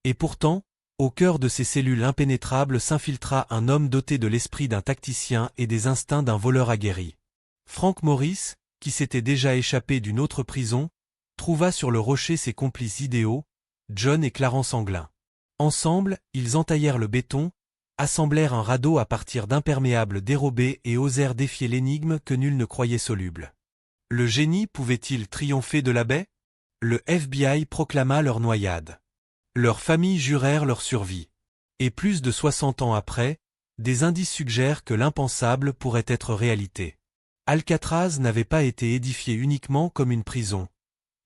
Et pourtant, au cœur de ces cellules impénétrables s'infiltra un homme doté de l'esprit d'un tacticien et des instincts d'un voleur aguerri. Frank Morris, qui s'était déjà échappé d'une autre prison, trouva sur le rocher ses complices idéaux, John et Clarence Anglin. Ensemble, ils entaillèrent le béton, assemblèrent un radeau à partir d'imperméables dérobés et osèrent défier l'énigme que nul ne croyait soluble. Le génie pouvait-il triompher de la baie? Le FBI proclama leur noyade. Leurs familles jurèrent leur survie. Et plus de 60 ans après, des indices suggèrent que l'impensable pourrait être réalité. Alcatraz n'avait pas été édifié uniquement comme une prison.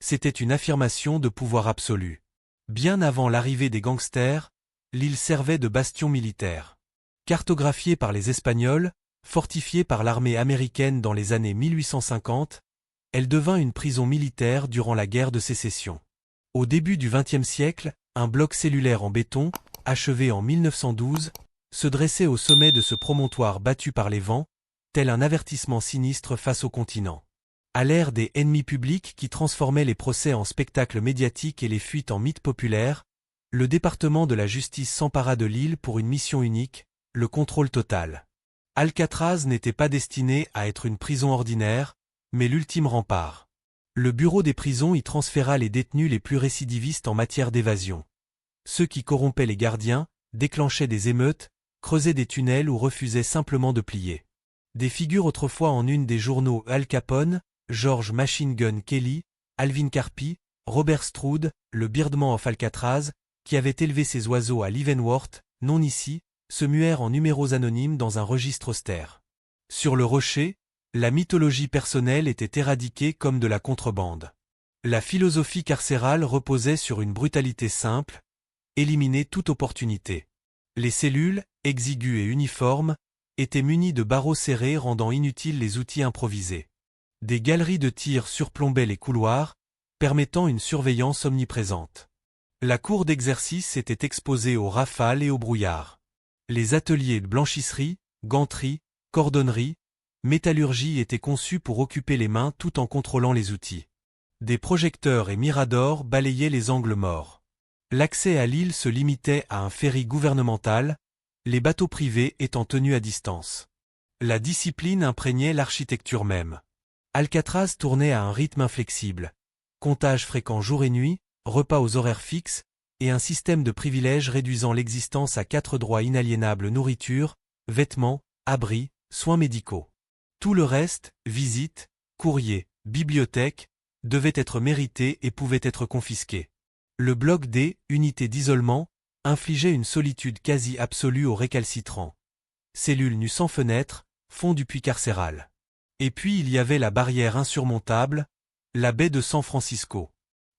C'était une affirmation de pouvoir absolu. Bien avant l'arrivée des gangsters, l'île servait de bastion militaire. Cartographiée par les Espagnols, fortifiée par l'armée américaine dans les années 1850, elle devint une prison militaire durant la guerre de sécession. Au début du XXe siècle, un bloc cellulaire en béton, achevé en 1912, se dressait au sommet de ce promontoire battu par les vents, tel un avertissement sinistre face au continent. À l'ère des ennemis publics qui transformaient les procès en spectacles médiatiques et les fuites en mythes populaires, le département de la justice s'empara de l'île pour une mission unique, le contrôle total. Alcatraz n'était pas destiné à être une prison ordinaire, mais l'ultime rempart. Le bureau des prisons y transféra les détenus les plus récidivistes en matière d'évasion. Ceux qui corrompaient les gardiens, déclenchaient des émeutes, creusaient des tunnels ou refusaient simplement de plier. Des figures autrefois en une des journaux Al Capone, George Machine Gun Kelly, Alvin Carpi, Robert Stroud, le Birdman of Alcatraz, qui avait élevé ses oiseaux à Leavenworth, non ici, se muèrent en numéros anonymes dans un registre austère. Sur le rocher, la mythologie personnelle était éradiquée comme de la contrebande. La philosophie carcérale reposait sur une brutalité simple, éliminer toute opportunité. Les cellules, exiguës et uniformes, étaient munies de barreaux serrés rendant inutiles les outils improvisés. Des galeries de tir surplombaient les couloirs, permettant une surveillance omniprésente. La cour d'exercice était exposée aux rafales et au brouillard. Les ateliers de blanchisserie, ganterie, cordonnerie, métallurgie étaient conçus pour occuper les mains tout en contrôlant les outils. Des projecteurs et miradors balayaient les angles morts. L'accès à l'île se limitait à un ferry gouvernemental, les bateaux privés étant tenus à distance. La discipline imprégnait l'architecture même. Alcatraz tournait à un rythme inflexible. Comptage fréquent jour et nuit, repas aux horaires fixes, et un système de privilèges réduisant l'existence à 4 droits inaliénables: nourriture, vêtements, abris, soins médicaux. Tout le reste, visites, courriers, bibliothèques, devait être mérité et pouvait être confisqué. Le bloc D, unité d'isolement, infligeait une solitude quasi absolue aux récalcitrants. Cellule nue sans fenêtre, fond du puits carcéral. Et puis il y avait la barrière insurmontable, la baie de San Francisco.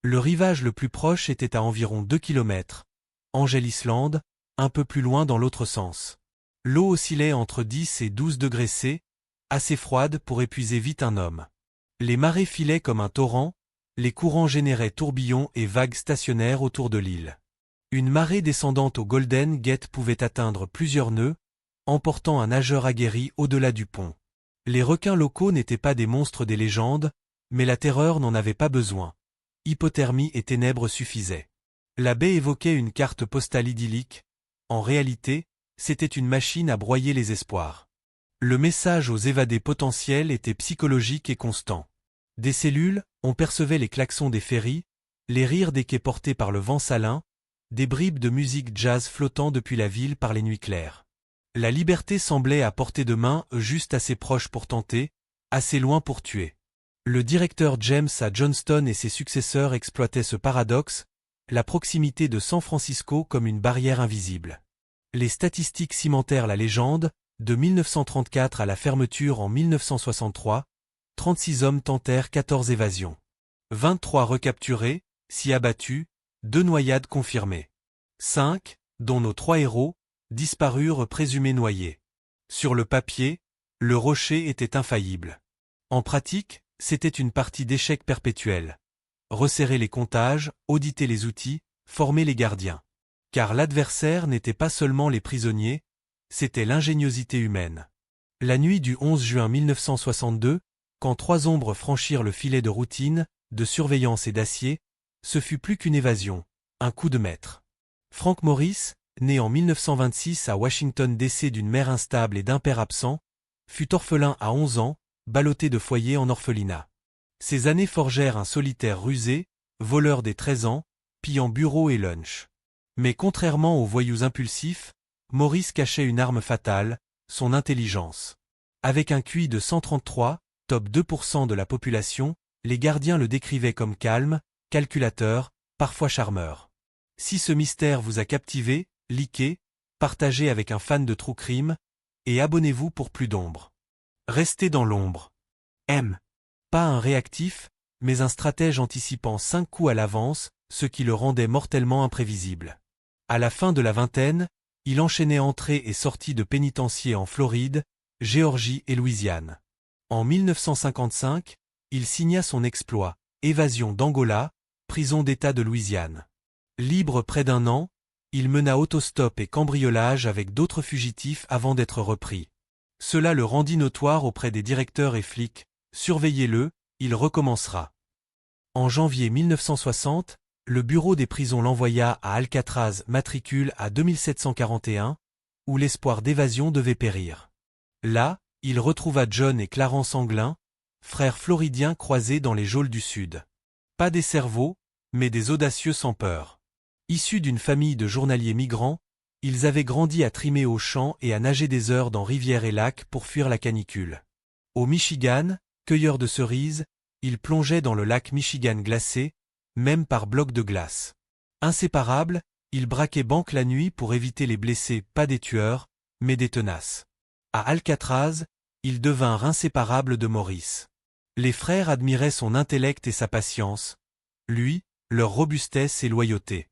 Le rivage le plus proche était à environ 2 km, Angel Island, un peu plus loin dans l'autre sens. L'eau oscillait entre 10 et 12 degrés C, assez froide pour épuiser vite un homme. Les marées filaient comme un torrent, les courants généraient tourbillons et vagues stationnaires autour de l'île. Une marée descendante au Golden Gate pouvait atteindre plusieurs nœuds, emportant un nageur aguerri au-delà du pont. Les requins locaux n'étaient pas des monstres des légendes, mais la terreur n'en avait pas besoin. Hypothermie et ténèbres suffisaient. La baie évoquait une carte postale idyllique. En réalité, c'était une machine à broyer les espoirs. Le message aux évadés potentiels était psychologique et constant. Des cellules, on percevait les klaxons des ferries, les rires des quais portés par le vent salin, des bribes de musique jazz flottant depuis la ville par les nuits claires. La liberté semblait à portée de main, juste assez proche pour tenter, assez loin pour tuer. Le directeur James A. Johnston et ses successeurs exploitaient ce paradoxe, la proximité de San Francisco comme une barrière invisible. Les statistiques cimentèrent la légende. De 1934 à la fermeture en 1963, 36 hommes tentèrent 14 évasions. 23 recapturés, 6 abattus, 2 noyades confirmées. 5, dont nos 3 héros, disparurent présumés noyés. Sur le papier, le rocher était infaillible. En pratique, c'était une partie d'échec perpétuel. Resserrer les comptages, auditer les outils, former les gardiens. Car l'adversaire n'était pas seulement les prisonniers, c'était l'ingéniosité humaine. La nuit du 11 juin 1962, quand 3 ombres franchirent le filet de routine, de surveillance et d'acier, ce fut plus qu'une évasion, un coup de maître. Frank Morris, né en 1926 à Washington D.C. d'une mère instable et d'un père absent, fut orphelin à 11 ans, ballotté de foyer en orphelinat. Ces années forgèrent un solitaire rusé, voleur dès 13 ans, pillant bureaux et lunch. Mais contrairement aux voyous impulsifs, Morris cachait une arme fatale, son intelligence. Avec un QI de 133, top 2% de la population, les gardiens le décrivaient comme calme, calculateur, parfois charmeur. Si ce mystère vous a captivé, likez, partagez avec un fan de True Crime, et abonnez-vous pour plus d'ombre. Restez dans l'ombre. M. Pas un réactif, mais un stratège anticipant 5 coups à l'avance, ce qui le rendait mortellement imprévisible. À la fin de la vingtaine, il enchaînait entrées et sorties de pénitenciers en Floride, Géorgie et Louisiane. En 1955, il signa son exploit, évasion d'Angola, prison d'État de Louisiane. Libre près d'1 an, il mena autostop et cambriolage avec d'autres fugitifs avant d'être repris. Cela le rendit notoire auprès des directeurs et flics. Surveillez-le, il recommencera. En janvier 1960, le bureau des prisons l'envoya à Alcatraz, matricule à 2741, où l'espoir d'évasion devait périr. Là, il retrouva John et Clarence Anglin, frères floridiens croisés dans les geôles du Sud. Pas des cerveaux, mais des audacieux sans peur. Issus d'une famille de journaliers migrants, ils avaient grandi à trimer aux champs et à nager des heures dans rivières et lacs pour fuir la canicule. Au Michigan, cueilleurs de cerises, ils plongeaient dans le lac Michigan glacé, même par blocs de glace. Inséparables, ils braquaient banque la nuit pour éviter les blessés, pas des tueurs, mais des tenaces. À Alcatraz, ils devinrent inséparables de Morris. Les frères admiraient son intellect et sa patience, lui, leur robustesse et loyauté.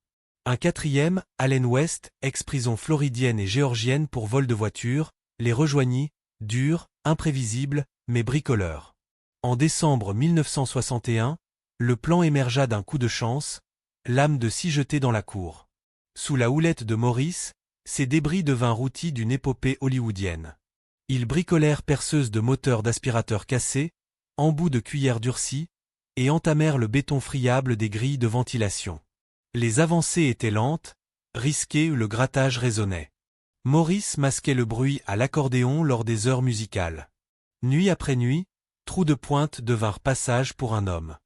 Un quatrième, Allen West, ex-prison floridienne et géorgienne pour vol de voiture, les rejoignit, dur, imprévisible, mais bricoleur. En décembre 1961, le plan émergea d'un coup de chance, l'âme de scie jetée dans la cour. Sous la houlette de Morris, ces débris devinrent outils d'une épopée hollywoodienne. Ils bricolèrent perceuses de moteurs d'aspirateurs cassés, embouts de cuillères durcies, et entamèrent le béton friable des grilles de ventilation. Les avancées étaient lentes, risquées où le grattage résonnait. Morris masquait le bruit à l'accordéon lors des heures musicales. Nuit après nuit, trous de pointe devinrent passage pour un homme.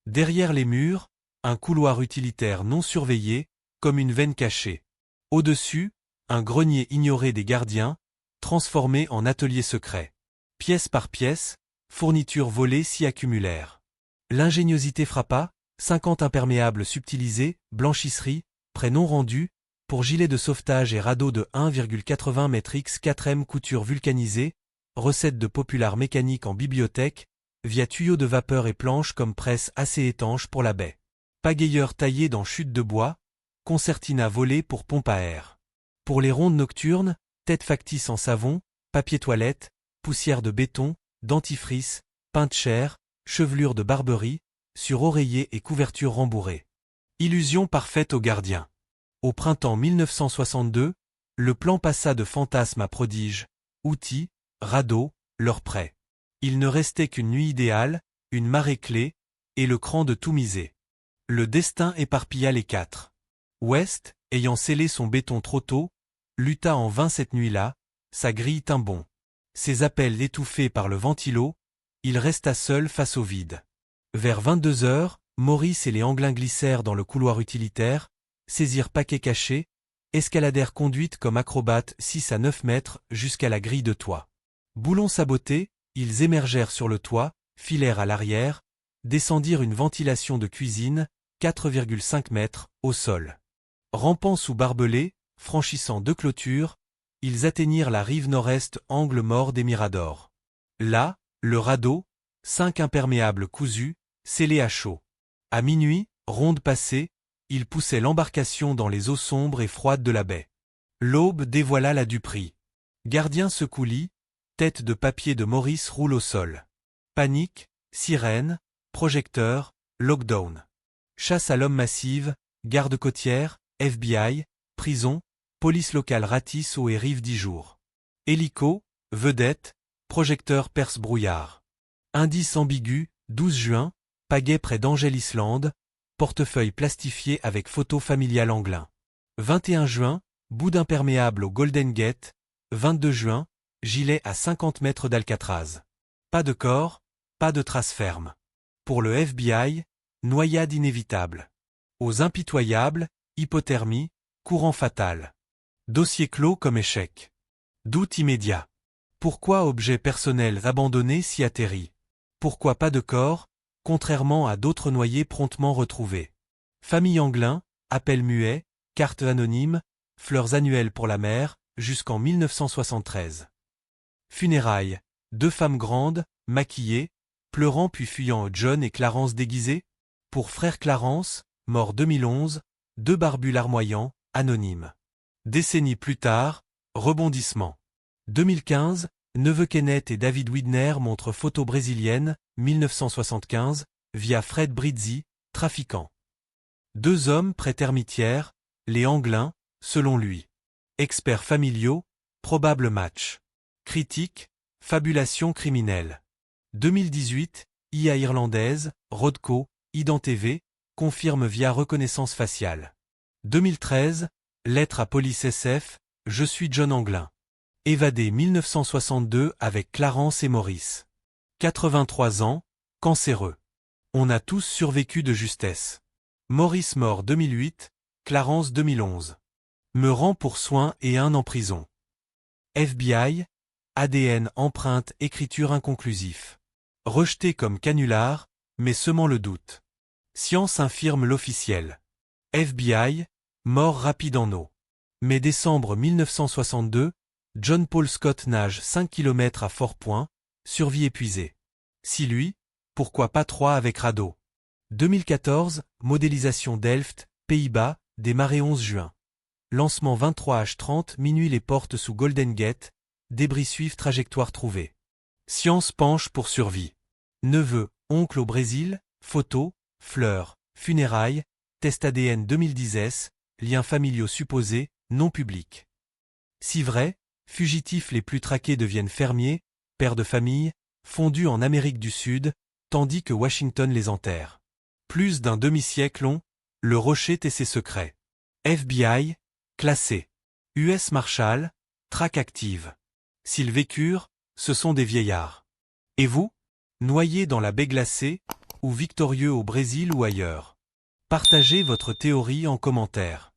Derrière les murs, un couloir utilitaire non surveillé, comme une veine cachée. Au-dessus, un grenier ignoré des gardiens, transformé en atelier secret. Pièce par pièce, fournitures volées s'y accumulèrent. L'ingéniosité frappa, 50 imperméables subtilisés, blanchisserie, prêts non rendus, pour gilets de sauvetage et radeaux de 1,80 m x 4m couture vulcanisée, recettes de Popular mécanique en bibliothèque, via tuyaux de vapeur et planches comme presse assez étanches pour la baie. Pagayeurs taillés dans chutes de bois, concertina volée pour pompe à air. Pour les rondes nocturnes, têtes factices en savon, papier toilette, poussière de béton, dentifrice, pain de chair, chevelure de barberie, sur oreiller et couverture rembourrée. Illusion parfaite aux gardiens. Au printemps 1962, le plan passa de fantasme à prodige, outils, radeaux, leur prêt. Il ne restait qu'une nuit idéale, une marée clé, et le cran de tout miser. Le destin éparpilla les quatre. West, ayant scellé son béton trop tôt, lutta en vain cette nuit-là, sa grille tint bon. Ses appels étouffés par le ventilo, il resta seul face au vide. Vers 22 heures, Morris et les Anglins glissèrent dans le couloir utilitaire, saisirent paquets cachés, escaladèrent conduite comme acrobates 6 à 9 mètres jusqu'à la grille de toit. Boulons sabotés, ils émergèrent sur le toit, filèrent à l'arrière, descendirent une ventilation de cuisine, 4,5 mètres, au sol. Rampant sous barbelés, franchissant 2 clôtures, ils atteignirent la rive nord-est angle mort des Miradors. Là, le radeau, 5 imperméables cousus, scellés à chaud. À minuit, ronde passée, ils poussaient l'embarcation dans les eaux sombres et froides de la baie. L'aube dévoila la duperie. Gardien secoue lit, tête de papier de Morris roule au sol. Panique, sirène, projecteur, lockdown. Chasse à l'homme massive, garde côtière, FBI, prison, police locale ratisse eau et rive 10 jours. Hélico, vedette, projecteur perce brouillard. Indice ambigu, 12 juin, pagaie près d'Angel Island, portefeuille plastifié avec photo familiale Anglin. 21 juin, bout d'imperméable au Golden Gate. 22 juin, gilet à 50 mètres d'Alcatraz. Pas de corps, pas de traces fermes. Pour le FBI, noyade inévitable. Aux impitoyables, hypothermie, courant fatal. Dossier clos comme échec. Doute immédiat. Pourquoi objet personnel abandonné s'y atterrit? Pourquoi pas de corps, contrairement à d'autres noyés promptement retrouvés? Famille Anglin, appel muet, carte anonyme, fleurs annuelles pour la mère, jusqu'en 1973. Funérailles, 2 femmes grandes, maquillées, pleurant puis fuyant John et Clarence déguisés. Pour frère Clarence, mort 2011, 2 barbus larmoyants, anonymes. Décennies plus tard, rebondissement. 2015, neveu Kenneth et David Widner montrent photo brésilienne, 1975, via Fred Brizzi, trafiquant. 2 hommes pré-termitières, les Anglins, selon lui. Experts familiaux, probable match. Critique, fabulation criminelle. 2018, IA irlandaise, Rodco, IdenTV, confirme via reconnaissance faciale. 2013, lettre à police SF, je suis John Anglin. Évadé 1962 avec Clarence et Maurice. 83 ans, cancéreux. On a tous survécu de justesse. Maurice mort 2008, Clarence 2011. Me rend pour soins et 1 en prison. FBI, ADN, empreinte, écriture inconclusif. Rejeté comme canular, mais semant le doute. Science infirme l'officiel. FBI, mort rapide en eau. Mai décembre 1962, John Paul Scott nage 5 km à Fort Point, survie épuisée. Si lui, pourquoi pas 3 avec radeau? 2014, modélisation Delft, Pays-Bas, démarré 11 juin. Lancement 23h30 minuit les portes sous Golden Gate, débris suivent trajectoire trouvée. Science penche pour survie. Neveu, oncle au Brésil, photos, fleurs, funérailles, test ADN 2010S, liens familiaux supposés, non publics. Si vrai, fugitifs les plus traqués deviennent fermiers, pères de famille, fondus en Amérique du Sud, tandis que Washington les enterre. Plus d'un demi-siècle ont, le rocher tait ses secrets. FBI, classé. US Marshal, traque active. S'ils vécurent, ce sont des vieillards. Et vous? Noyés dans la baie glacée, ou victorieux au Brésil ou ailleurs? Partagez votre théorie en commentaire.